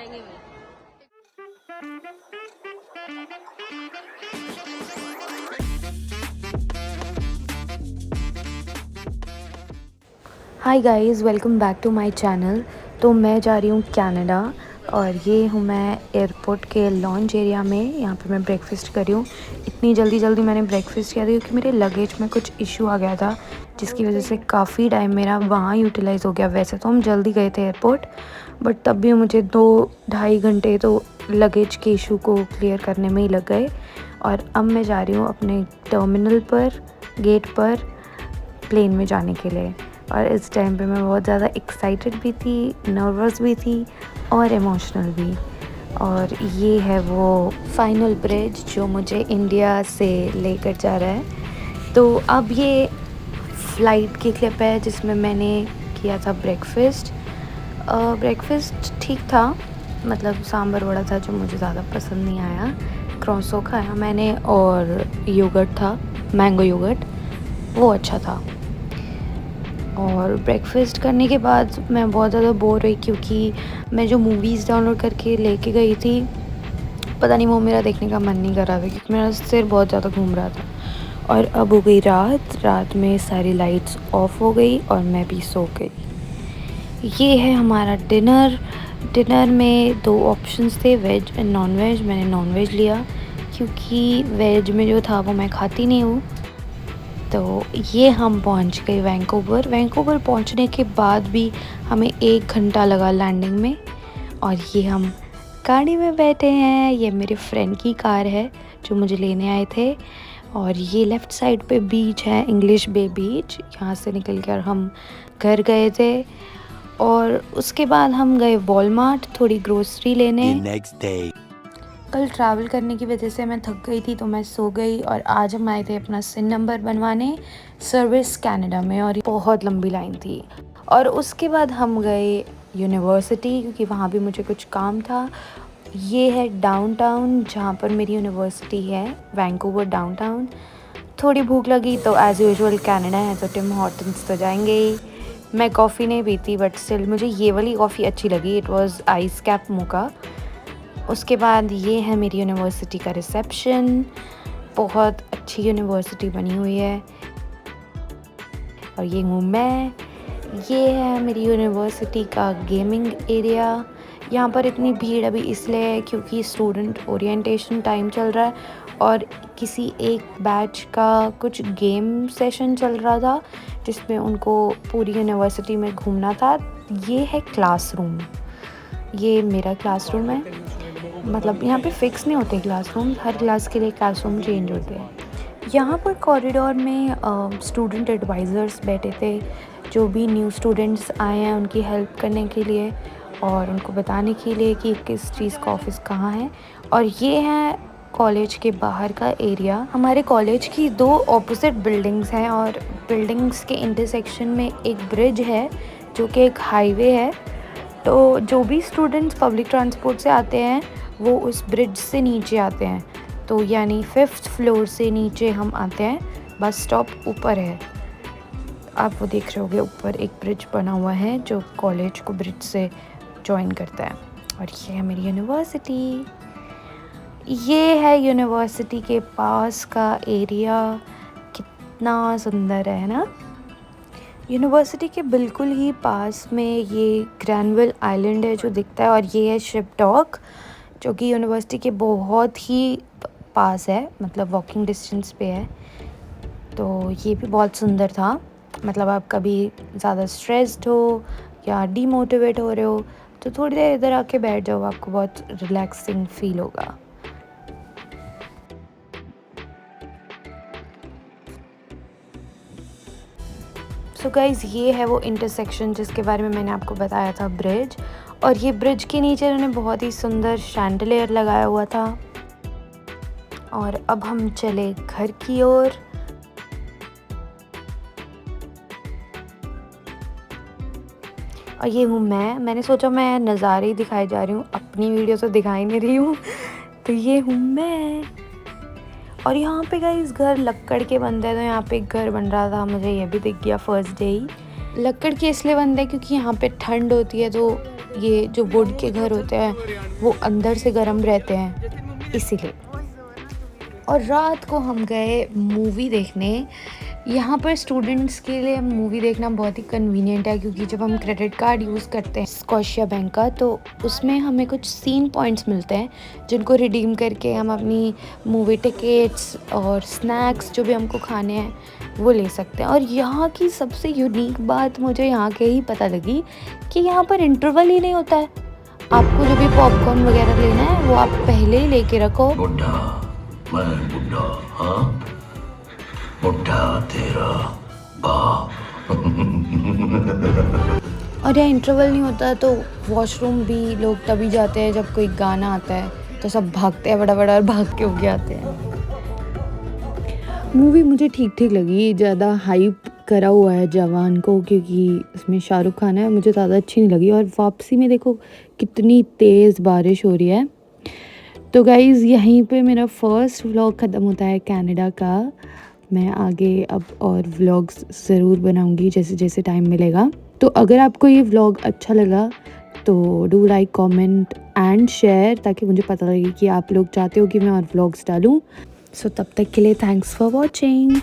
जाएंगे में। Hi guys, welcome back to my channel. तो मैं जा रही हूँ कनाडा और ये हूँ मैं एयरपोर्ट के लॉन्च एरिया में। यहाँ पे मैं ब्रेकफास्ट कर रही हूँ। इतनी जल्दी मैंने ब्रेकफास्ट किया था क्योंकि मेरे लगेज में कुछ इशू आ गया था, जिसकी वजह से काफ़ी टाइम मेरा वहाँ यूटिलाइज़ हो गया। वैसे तो हम जल्दी गए थे एयरपोर्ट, बट तब भी मुझे 2-2.5 घंटे तो लगेज के इशू को क्लियर करने में ही लग गए। और अब मैं जा रही हूँ अपने टर्मिनल पर, गेट पर, प्लेन में जाने के लिए। और इस टाइम पे मैं बहुत ज़्यादा एक्साइटेड भी थी, नर्वस भी थी और इमोशनल भी। और ये है वो फाइनल ब्रिज जो मुझे इंडिया से लेकर जा रहा है। तो अब ये फ़्लाइट की क्लिप है जिसमें मैंने किया था ब्रेकफास्ट। ब्रेकफास्ट ठीक था, मतलब सांभर वड़ा था जो मुझे ज़्यादा पसंद नहीं आया। क्रॉसो खाया मैंने और योगर्ट था, मैंगो योगर्ट, वो अच्छा था। और ब्रेकफास्ट करने के बाद मैं बहुत ज़्यादा बोर हुई क्योंकि मैं जो मूवीज़ डाउनलोड करके लेके गई थी, पता नहीं वो मेरा देखने का मन नहीं कर रहा था क्योंकि मेरा सिर बहुत ज़्यादा घूम रहा था। और अब हो गई रात में सारी लाइट्स ऑफ हो गई और मैं भी सो गई। ये है हमारा डिनर में 2 ऑप्शंस थे, वेज एंड नॉन वेज। मैंने नॉन वेज लिया क्योंकि वेज में जो था वो मैं खाती नहीं हूँ। तो ये हम पहुंच गए वैंकूवर पहुंचने के बाद भी हमें 1 घंटा लगा लैंडिंग में। और ये हम गाड़ी में बैठे हैं, ये मेरे फ्रेंड की कार है जो मुझे लेने आए थे। और ये लेफ़्ट साइड पे बीच है, इंग्लिश बे बीच। यहाँ से निकल कर हम घर गए थे और उसके बाद हम गए वॉलमार्ट थोड़ी ग्रोसरी लेने। कल ट्रैवल करने की वजह से मैं थक गई थी तो मैं सो गई। और आज हम आए थे अपना सिन नंबर बनवाने सर्विस कनाडा में, और बहुत लंबी लाइन थी। और उसके बाद हम गए यूनिवर्सिटी क्योंकि वहाँ भी मुझे कुछ काम था। ये है डाउनटाउन जहाँ पर मेरी यूनिवर्सिटी है, वैंकूवर डाउनटाउन। थोड़ी भूख लगी तो एज़ यूजुअल कनाडा है तो टिम हॉर्टन्स तो जाएंगे ही। मैं कॉफ़ी नहीं पीती बट स्टिल मुझे ये वाली कॉफ़ी अच्छी लगी, इट वाज आइस कैप मोका। उसके बाद ये है मेरी यूनिवर्सिटी का रिसेप्शन। बहुत अच्छी यूनिवर्सिटी बनी हुई है। और ये हूँ मैं। ये है मेरी यूनिवर्सिटी का गेमिंग एरिया। यहाँ पर इतनी भीड़ अभी इसलिए है क्योंकि स्टूडेंट ओरिएंटेशन टाइम चल रहा है और किसी एक बैच का कुछ गेम सेशन चल रहा था जिसमें उनको पूरी यूनिवर्सिटी में घूमना था। ये है क्लासरूम, ये मेरा क्लासरूम है। मतलब यहाँ पे फ़िक्स नहीं होते क्लासरूम, हर क्लास के लिए क्लासरूम चेंज होते हैं। यहाँ पर कॉरिडोर में स्टूडेंट एडवाइज़र्स बैठे थे, जो भी न्यू स्टूडेंट्स आए हैं उनकी हेल्प करने के लिए और उनको बताने के लिए कि किस चीज़ का ऑफिस कहाँ है। और ये है कॉलेज के बाहर का एरिया। हमारे कॉलेज की 2 ऑपोजिट बिल्डिंग्स हैं और बिल्डिंग्स के इंटरसेक्शन में एक ब्रिज है जो कि एक हाईवे है। तो जो भी स्टूडेंट्स पब्लिक ट्रांसपोर्ट से आते हैं वो उस ब्रिज से नीचे आते हैं। तो यानी 5th फ्लोर से नीचे हम आते हैं, बस स्टॉप ऊपर है। आप वो देख रहे होगे ऊपर एक ब्रिज बना हुआ है जो कॉलेज को ब्रिज से जॉइन करता है। और ये है मेरी यूनिवर्सिटी। ये है यूनिवर्सिटी के पास का एरिया, कितना सुंदर है ना। यूनिवर्सिटी के बिल्कुल ही पास में ये ग्रैनविल आइलैंड है जो दिखता है, और ये है शिप डॉक जो कि यूनिवर्सिटी के बहुत ही पास है, मतलब वॉकिंग डिस्टेंस पे है। तो ये भी बहुत सुंदर था। मतलब आप कभी ज़्यादा स्ट्रेस्ड हो या डीमोटिवेट हो रहे हो तो थोड़ी देर इधर आके बैठ जाओ, आपको बहुत रिलैक्सिंग फील होगा। सो गाइज़, ये है वो इंटरसेक्शन जिसके बारे में मैंने आपको बताया था, ब्रिज। और ये ब्रिज के नीचे उन्होंने बहुत ही सुंदर शैंडलियर लगाया हुआ था। और अब हम चले घर की ओर। और ये हूँ मैंने सोचा मैं नज़ारे ही दिखाई जा रही हूँ, अपनी वीडियो तो दिखाई नहीं रही हूँ। तो ये हूँ मैं। और यहाँ पे गाइस घर लक्कड़ के बनते हैं, तो यहाँ पे एक घर बन रहा था, मुझे ये भी दिख गया फर्स्ट डे ही। लकड़ के इसलिए बनते हैं क्योंकि यहाँ पे ठंड होती है, तो ये जो वुड के घर होते हैं वो अंदर से गर्म रहते हैं इसीलिए। और रात को हम गए मूवी देखने। यहाँ पर स्टूडेंट्स के लिए मूवी देखना बहुत ही कन्वीनियंट है, क्योंकि जब हम क्रेडिट कार्ड यूज़ करते हैं स्कॉशिया बैंक का, तो उसमें हमें कुछ सीन पॉइंट्स मिलते हैं जिनको रिडीम करके हम अपनी मूवी टिकट्स और स्नैक्स जो भी हमको खाने हैं वो ले सकते हैं। और यहाँ की सबसे यूनिक बात मुझे यहाँ के ही पता लगी कि यहाँ पर इंटरवल ही नहीं होता है। आपको जो भी पॉपकॉर्न वगैरह लेना है वो आप पहले ही लेके रखो। बुड्ढा मैं बुड्ढा, हाँ बुड्ढा तेरा बाप। और यहाँ इंटरवल नहीं होता, तो वॉशरूम भी लोग तभी जाते हैं जब कोई गाना आता है, तो सब भागते हैं बड़ा बड़ा और भाग के होके आते हैं। मूवी मुझे ठीक ठीक लगी, ज़्यादा हाइप करा हुआ है जवान को क्योंकि इसमें शाहरुख खान है, मुझे ज़्यादा अच्छी नहीं लगी। और वापसी में देखो कितनी तेज़ बारिश हो रही है। तो गाइज़ यहीं पे मेरा फर्स्ट व्लॉग ख़त्म होता है कनाडा का। मैं आगे अब और व्लॉग्स ज़रूर बनाऊंगी जैसे जैसे टाइम मिलेगा। तो अगर आपको ये व्लॉग अच्छा लगा तो do like, comment and share, ताकि मुझे पता लगे कि आप लोग चाहते हो कि मैं और व्लॉग्स डालूँ। सो तब तक के लिए थैंक्स फॉर वॉचिंग।